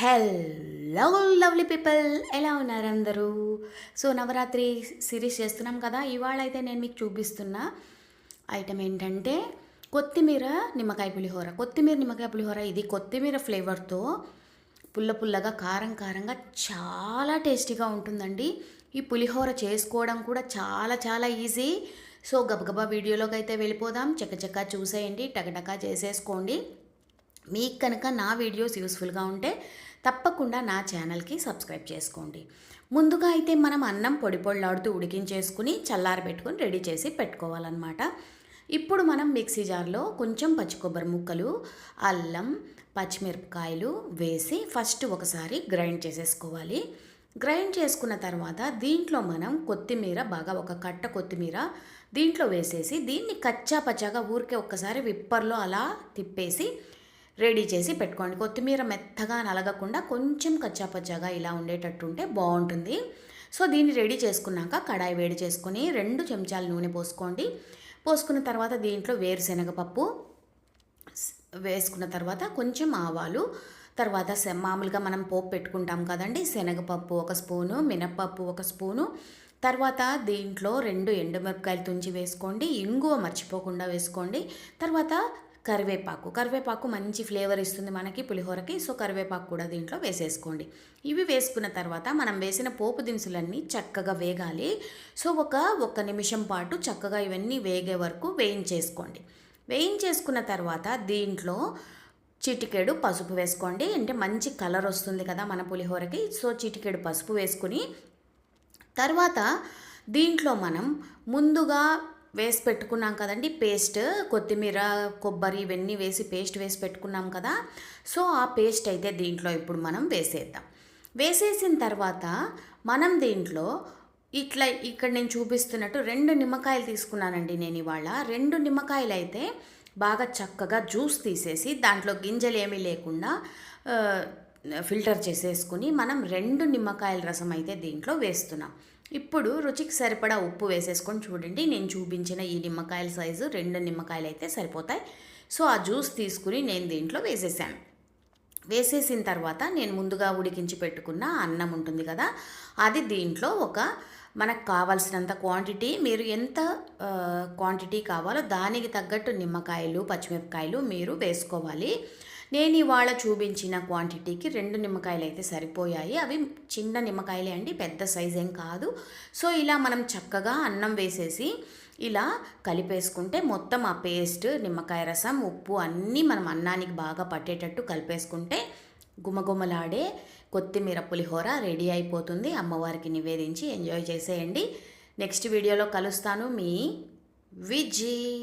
Hello lovely people, ఎలా ఉన్నారు అందరూ? సో నవరాత్రి సిరీస్ చేస్తున్నాం కదా. ఇవాళ అయితే నేను మీకు చూపిస్తున్న ఐటెం ఏంటంటే కొత్తిమీర నిమ్మకాయ పులిహోర. కొత్తిమీర నిమ్మకాయ పులిహోర ఇది కొత్తిమీర ఫ్లేవర్తో పుల్ల పుల్లగా కారం కారంగా చాలా టేస్టీగా ఉంటుందండి. ఈ పులిహోర చేసుకోవడం కూడా చాలా చాలా ఈజీ. సో గబగబా వీడియోలోకి అయితే వెళ్ళిపోదాం. చక్కచక్క చూసేయండి, టకటకా చేసేసుకోండి. మీకు కనుక నా వీడియోస్ యూస్ఫుల్గా ఉంటే తప్పకుండా నా ఛానల్కి సబ్స్క్రైబ్ చేసుకోండి. ముందుగా అయితే మనం అన్నం పొడి పొడిలాడుతూ ఉడికించేసుకుని చల్లారబెట్టుకుని రెడీ చేసి పెట్టుకోవాలన్నమాట. ఇప్పుడు మనం మిక్సీ జార్లో కొంచెం పచ్చి కొబ్బరి ముక్కలు, అల్లం, పచ్చిమిరపకాయలు వేసి ఫస్ట్ ఒకసారి గ్రైండ్ చేసేసుకోవాలి. గ్రైండ్ చేసుకున్న తర్వాత దీంట్లో మనం కొత్తిమీర, బాగా ఒక కట్ట కొత్తిమీర దీంట్లో వేసేసి దీన్ని కచ్చా పచ్చాగా ఊరికే ఒక్కసారి విప్పర్లో అలా తిప్పేసి రెడీ చేసి పెట్టుకోండి. కొత్తిమీర మెత్తగా నలగకుండా కొంచెం కచ్చాపచ్చాగా ఇలా ఉండేటట్టు ఉంటే బాగుంటుంది. సో దీన్ని రెడీ చేసుకున్నాక కడాయి వేడి చేసుకొని 2 చెంచాల నూనె పోసుకోండి. పోసుకున్న తర్వాత దీంట్లో వేరుశనగపప్పు వేసుకున్న తర్వాత కొంచెం ఆవాలు, తర్వాత మామూలుగా మనం పోపు పెట్టుకుంటాం కదండి, శనగపప్పు 1 స్పూను, మినప్పప్పు 1 స్పూను, తర్వాత దీంట్లో 2 ఎండుమిరపకాయలు తుంచి వేసుకోండి. ఇంగువ మర్చిపోకుండా వేసుకోండి. తర్వాత కరివేపాకు మంచి ఫ్లేవర్ ఇస్తుంది మనకి పులిహోరకి. సో కరివేపాకు కూడా దీంట్లో వేసేసుకోండి. ఇవి వేసుకున్న తర్వాత మనం వేసిన పోపు దినుసులన్నీ చక్కగా వేగాలి. సో ఒక నిమిషం పాటు చక్కగా ఇవన్నీ వేగే వరకు వేయించేసుకోండి. వేయించేసుకున్న తర్వాత దీంట్లో చిటికెడు పసుపు వేసుకోండి. అంటే మంచి కలర్ వస్తుంది కదా మన పులిహోరకి. సో చిటికెడు పసుపు వేసుకుని తర్వాత దీంట్లో మనం ముందుగా వేసి పెట్టుకున్నాం కదండి పేస్ట్, కొత్తిమీర, కొబ్బరి ఇవన్నీ వేసి పేస్ట్ వేసి పెట్టుకున్నాం కదా. సో ఆ పేస్ట్ అయితే దీంట్లో ఇప్పుడు మనం వేసేద్దాం. వేసేసిన తర్వాత మనం దీంట్లో ఇక్కడ నేను చూపిస్తున్నట్టు 2 నిమ్మకాయలు తీసుకున్నానండి నేను ఇవాళ. 2 నిమ్మకాయలు అయితే బాగా చక్కగా జ్యూస్ తీసేసి దాంట్లో గింజలు ఏమీ లేకుండా ఫిల్టర్ చేసేసుకుని మనం 2 నిమ్మకాయల రసం అయితే దీంట్లో వేస్తున్నాం. ఇప్పుడు రుచికి సరిపడా ఉప్పు వేసేసుకొని చూడండి. నేను చూపించిన ఈ నిమ్మకాయల సైజు 2 నిమ్మకాయలు అయితే సరిపోతాయి. సో ఆ జ్యూస్ తీసుకుని నేను దీంట్లో వేసేసాను. వేసేసిన తర్వాత నేను ముందుగా ఉడికించి పెట్టుకున్న అన్నం ఉంటుంది కదా, అది దీంట్లో మనకు కావాల్సినంత క్వాంటిటీ, మీరు ఎంత క్వాంటిటీ కావాలో దానికి తగ్గట్టు నిమ్మకాయలు, పచ్చిమిరపకాయలు మీరు వేసుకోవాలి. నేను ఇవాళ చూపించిన క్వాంటిటీకి 2 నిమ్మకాయలు అయితే సరిపోయాయి. అవి చిన్న నిమ్మకాయలే అండి, పెద్ద సైజ్ ఏం కాదు. సో ఇలా మనం చక్కగా అన్నం వేసేసి ఇలా కలిపేసుకుంటే మొత్తం ఆ పేస్ట్, నిమ్మకాయ రసం, ఉప్పు అన్నీ మనం అన్నానికి బాగా పట్టేటట్టు కలిపేసుకుంటే గుమగుమలాడే కొత్తిమీర పులిహోర రెడీ అయిపోతుంది. అమ్మవారికి నివేదించి ఎంజాయ్ చేసేయండి. నెక్స్ట్ వీడియోలో కలుస్తాను. మీ విజీ.